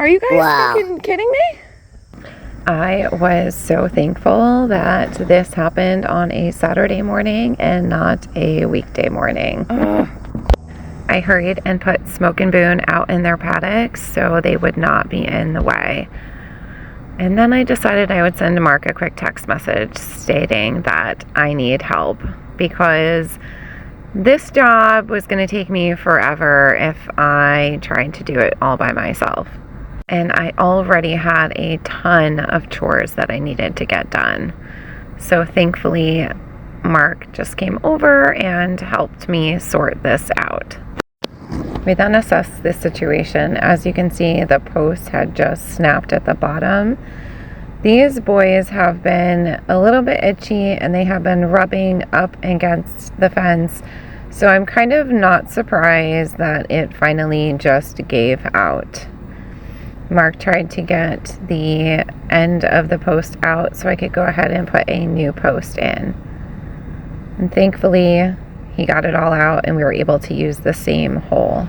Are you guys fucking kidding me? I was so thankful that this happened on a Saturday morning and not a weekday morning. I hurried and put Smoke and Boone out in their paddocks so they would not be in the way. And then I decided I would send Mark a quick text message stating that I need help because this job was going to take me forever if I tried to do it all by myself. And I already had a ton of chores that I needed to get done. So thankfully, Mark just came over and helped me sort this out. We then assessed this situation. As you can see, the post had just snapped at the bottom. These boys have been a little bit itchy and they have been rubbing up against the fence. So I'm kind of not surprised that it finally just gave out. Mark tried to get the end of the post out so I could go ahead and put a new post in. And thankfully, he got it all out and we were able to use the same hole.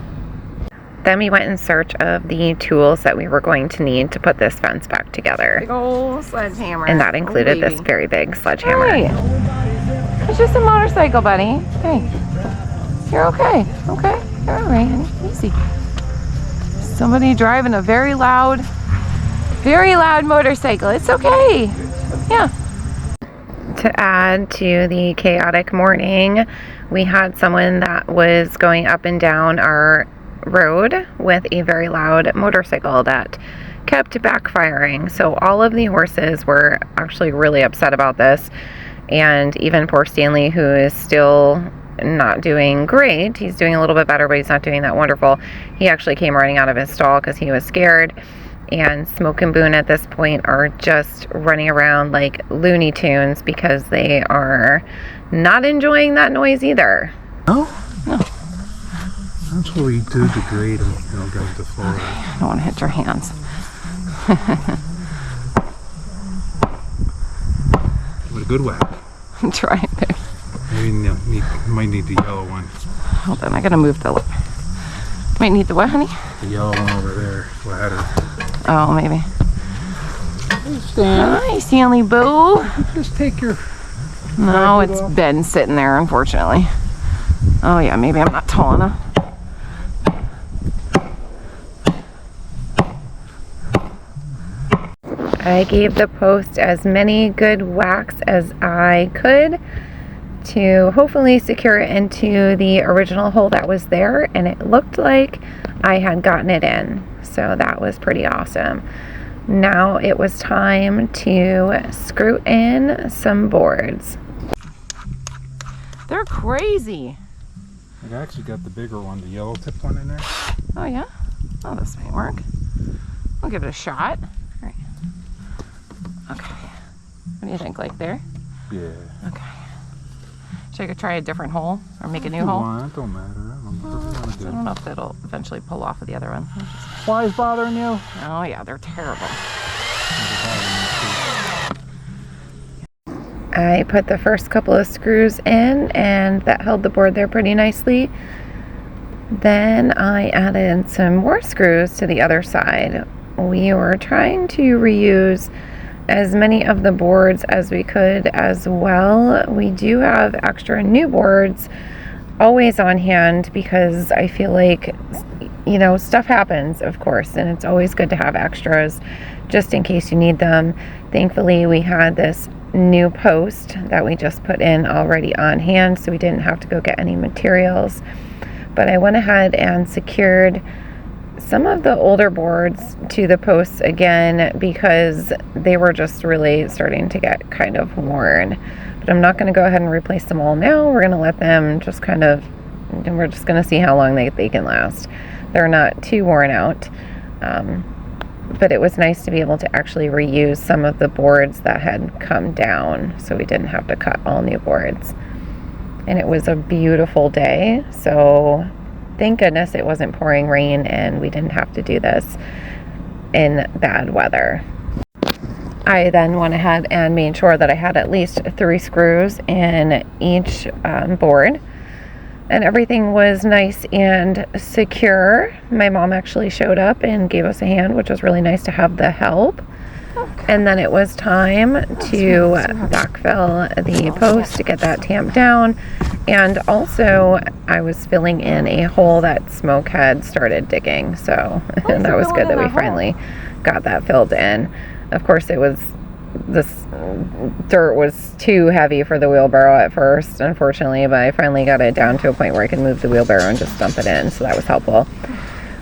Then we went in search of the tools that we were going to need to put this fence back together. Big old sledgehammer. And that included this very big sledgehammer. Hey, it's just a motorcycle, buddy. Hey, you're okay. Okay, you're all right, honey. Easy. Somebody driving a very loud motorcycle. It's okay. Yeah. To add to the chaotic morning, we had someone that was going up and down our road with a very loud motorcycle that kept backfiring. So all of the horses were actually really upset about this. And even poor Stanley, who is still not doing great. He's doing a little bit better, but he's not doing that wonderful. He actually came running out of his stall because he was scared. And Smoke and Boone at this point are just running around like Looney Tunes because they are not enjoying that noise either. No? No. That's what we do to grade them, you know, guys to Florida. Okay. I don't want to hit your hands. With a good whack. I'm trying to. Maybe you might need the yellow one. Hold on, I gotta move the... Might need the what, honey? The yellow one over there. Ladder. Oh, maybe. Hey, Stan. Hi, Stanley Boo. Just take your... No, it's been sitting there, unfortunately. Oh, yeah, maybe I'm not tall enough. I gave the post as many good whacks as I could to hopefully secure it into the original hole that was there, and it looked like I had gotten it in. So that was pretty awesome. Now it was time to screw in some boards. They're crazy. I actually got the bigger one, the yellow tip one in there. Oh, yeah? Oh, this might work. I'll give it a shot. All right. Okay. What do you think, like there? Yeah. Okay. Should I try a different hole or make a new hole? It don't matter. I don't know if that'll eventually pull off of the other one. Flies bothering you? Oh, yeah, they're terrible. I put the first couple of screws in and that held the board there pretty nicely. Then I added some more screws to the other side. We were trying to reuse as many of the boards as we could as well. We do have extra new boards always on hand because I feel like, you know, stuff happens, of course, and it's always good to have extras just in case you need them. Thankfully, we had this new post that we just put in already on hand, so we didn't have to go get any materials. But I went ahead and secured some of the older boards to the posts again because they were just really starting to get kind of worn. But I'm not going to go ahead and replace them all now. We're going to let them just kind of, and we're just going to see how long they can last. They're not too worn out. But it was nice to be able to actually reuse some of the boards that had come down so we didn't have to cut all new boards. And it was a beautiful day, so thank goodness it wasn't pouring rain and we didn't have to do this in bad weather. I then went ahead and made sure that I had at least 3 screws in each board. and everything was nice and secure. My mom actually showed up and gave us a hand, which was really nice to have the help. Okay. And then it was time to backfill the post to get that tamped down. And also I was filling in a hole that Smoke had started digging. So that was good that we finally got that filled in. Of course, this dirt was too heavy for the wheelbarrow at first, unfortunately, but I finally got it down to a point where I could move the wheelbarrow and just dump it in, so that was helpful.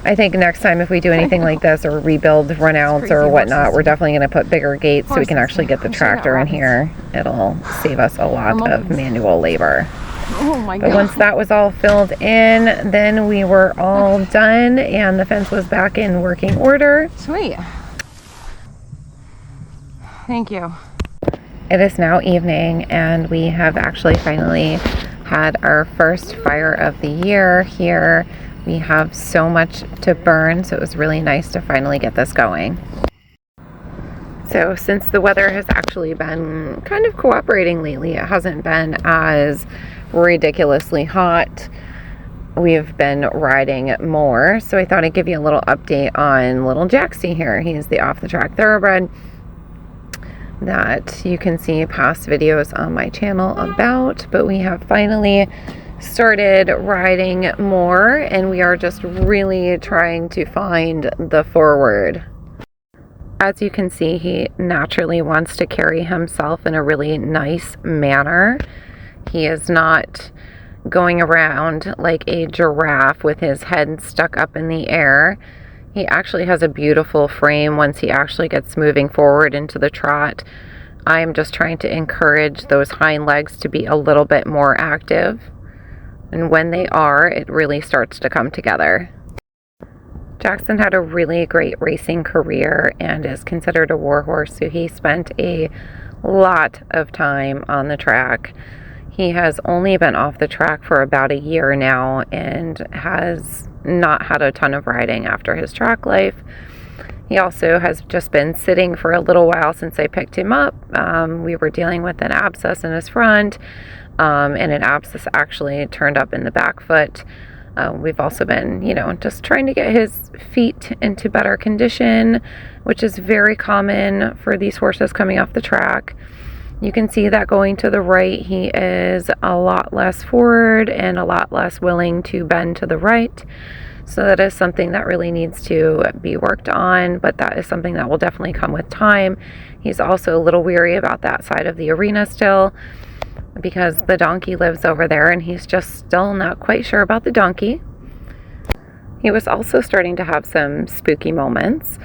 I think next time if we do anything like this or rebuild runouts or whatnot, we're definitely going to put bigger gates so we can actually get the tractor in here. It'll save us a lot of manual labor. Oh my God. But once that was all filled in, then we were all done and the fence was back in working order. Sweet. Thank you. It is now evening and we have actually finally had our first fire of the year here. We have so much to burn, so it was really nice to finally get this going. So since the weather has actually been kind of cooperating lately, it hasn't been as ridiculously hot. We've been riding more, so I thought I'd give you a little update on little Jaxson here. He's the off-the-track thoroughbred that you can see past videos on my channel about, but we have finally started riding more and we are just really trying to find the forward. As you can see, he naturally wants to carry himself in a really nice manner. He is not going around like a giraffe with his head stuck up in the air. He actually has a beautiful frame once he actually gets moving forward into the trot. I'm just trying to encourage those hind legs to be a little bit more active. And when they are, it really starts to come together. Jaxson had a really great racing career and is considered a warhorse, so he spent a lot of time on the track. He has only been off the track for about a year now and has not had a ton of riding after his track life. He also has just been sitting for a little while since I picked him up. We were dealing with an abscess in his front, and an abscess actually turned up in the back foot. We've also been, just trying to get his feet into better condition, which is very common for these horses coming off the track. You can see that going to the right, he is a lot less forward and a lot less willing to bend to the right. So that is something that really needs to be worked on, but that is something that will definitely come with time. He's also a little weary about that side of the arena still because the donkey lives over there and he's just still not quite sure about the donkey. He was also starting to have some spooky moments.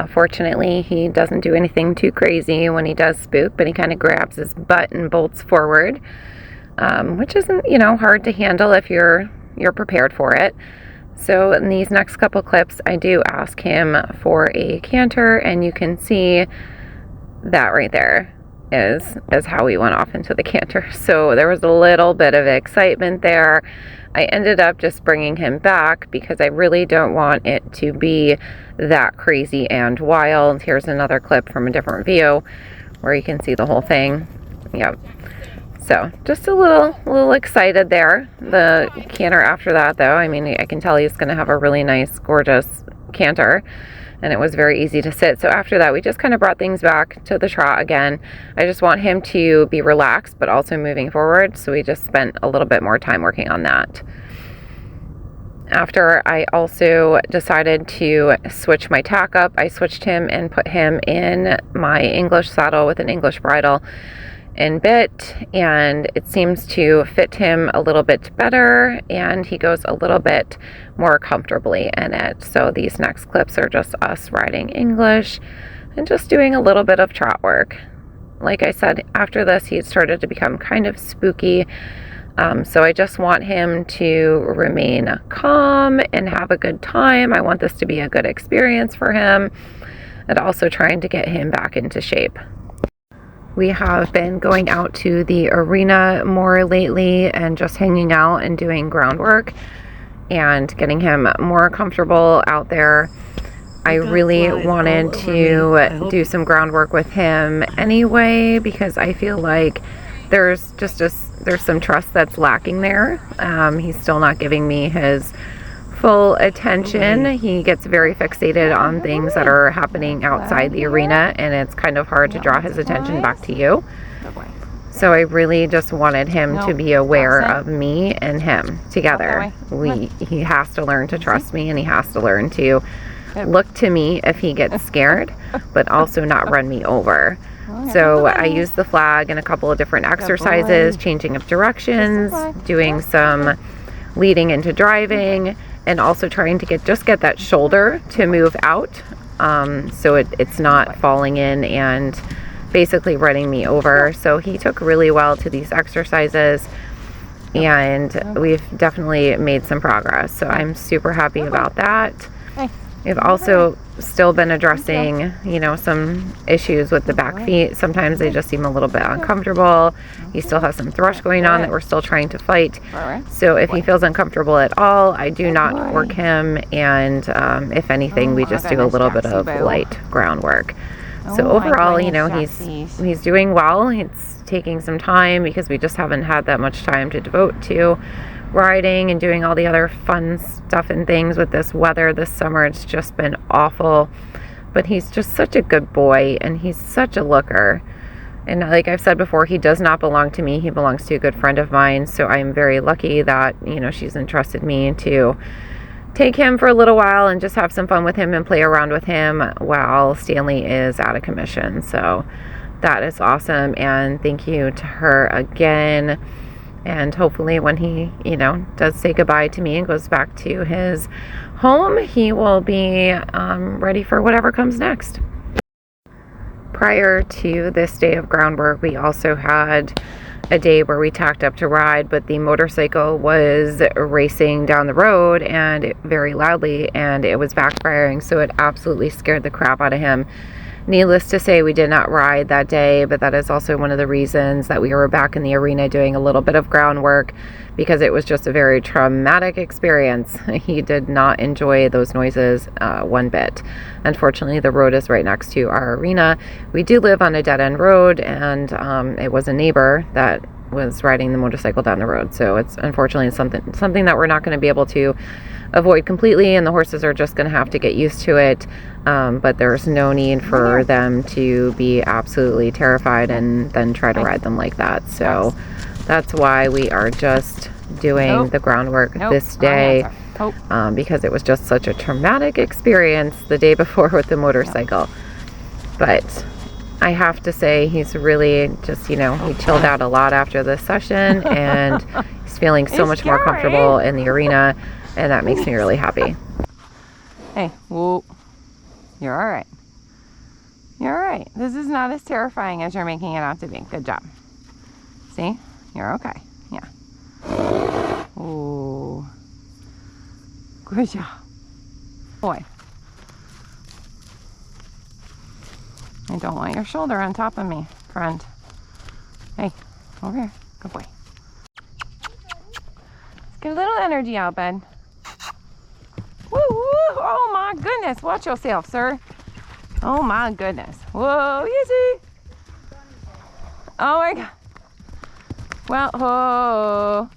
Fortunately, he doesn't do anything too crazy when he does spook, but he kind of grabs his butt and bolts forward, which isn't, hard to handle if you're prepared for it. So in these next couple clips, I do ask him for a canter, and you can see that right there is how we went off into the canter. So there was a little bit of excitement there. I ended up just bringing him back because I really don't want it to be that crazy and wild. Here's another clip from a different view where you can see the whole thing. Yep. So just a little excited there. The canter after that, though, I can tell he's going to have a really nice, gorgeous canter. And it was very easy to sit. So after that, we just kind of brought things back to the trot again. I just want him to be relaxed, but also moving forward. So we just spent a little bit more time working on that. After I also decided to switch my tack up, I switched him and put him in my English saddle with an English bridle and bit, and it seems to fit him a little bit better, and he goes a little bit more comfortably in it. So these next clips are just us riding English and just doing a little bit of trot work. Like I said, after this he started to become kind of spooky, so I just want him to remain calm and have a good time. I want this to be a good experience for him, and also trying to get him back into shape. We have been going out to the arena more lately and just hanging out and doing groundwork and getting him more comfortable out there. I really wanted to do some groundwork with him anyway because I feel like there's just a there's some trust that's lacking there. He's still not giving me his full attention. He gets very fixated on things that are happening outside the arena, and it's kind of hard to draw his attention back to you. So I really just wanted him to be aware of me and him together. He has to learn to trust me, and he has to learn to look to me if he gets scared, but also not run me over. So I used the flag in a couple of different exercises, changing of directions, doing some leading into driving, and also trying to get that shoulder to move out, so it's not falling in and basically running me over. So he took really well to these exercises, and we've definitely made some progress. So I'm super happy about that. We've also still been addressing, some issues with the back feet. Sometimes they just seem a little bit uncomfortable. He still has some thrush going on that we're still trying to fight. So if he feels uncomfortable at all, I do not work him, and if anything, we just do a little bit of light groundwork. So overall, he's doing well. It's taking some time because we just haven't had that much time to devote to riding and doing all the other fun stuff and things with this weather this summer. It's just been awful, but he's just such a good boy, and he's such a looker. And like I've said before, he does not belong to me. He belongs to a good friend of mine. So I'm very lucky that, she's entrusted me to take him for a little while and just have some fun with him and play around with him while Stanley is out of commission. So that is awesome. And thank you to her again. And hopefully when he, does say goodbye to me and goes back to his home, he will be ready for whatever comes next. Prior to this day of groundwork, we also had a day where we tacked up to ride, but the motorcycle was racing down the road and very loudly, and it was backfiring, so it absolutely scared the crap out of him. Needless to say, we did not ride that day, but that is also one of the reasons that we were back in the arena doing a little bit of groundwork, because it was just a very traumatic experience. He did not enjoy those noises one bit. Unfortunately, the road is right next to our arena. We do live on a dead-end road, and it was a neighbor that was riding the motorcycle down the road. So it's unfortunately something that we're not going to be able to avoid completely, and the horses are just going to have to get used to it. But there's no need for them to be absolutely terrified and then try to ride them like that. So that's why we are just doing the groundwork this day, because it was just such a traumatic experience the day before with the motorcycle. But I have to say, he's really just, he chilled out a lot after this session, and he's feeling so much more comfortable in the arena, and that makes me really happy. Hey, whoa. You're all right. You're all right. This is not as terrifying as you're making it out to be. Good job. See? You're okay. Yeah. Ooh. Good job. Boy. I don't want your shoulder on top of me, friend. Hey, over here. Good boy. Let's get a little energy out, bud. Woo, woo. Oh my goodness. Watch yourself, sir. Oh my goodness. Whoa, easy. Oh my God. Well, oh.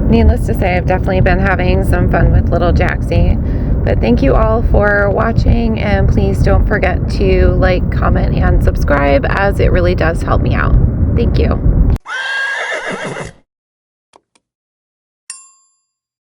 Needless to say, I've definitely been having some fun with little Jaxie. But thank you all for watching, and please don't forget to like, comment, and subscribe, as it really does help me out. Thank you.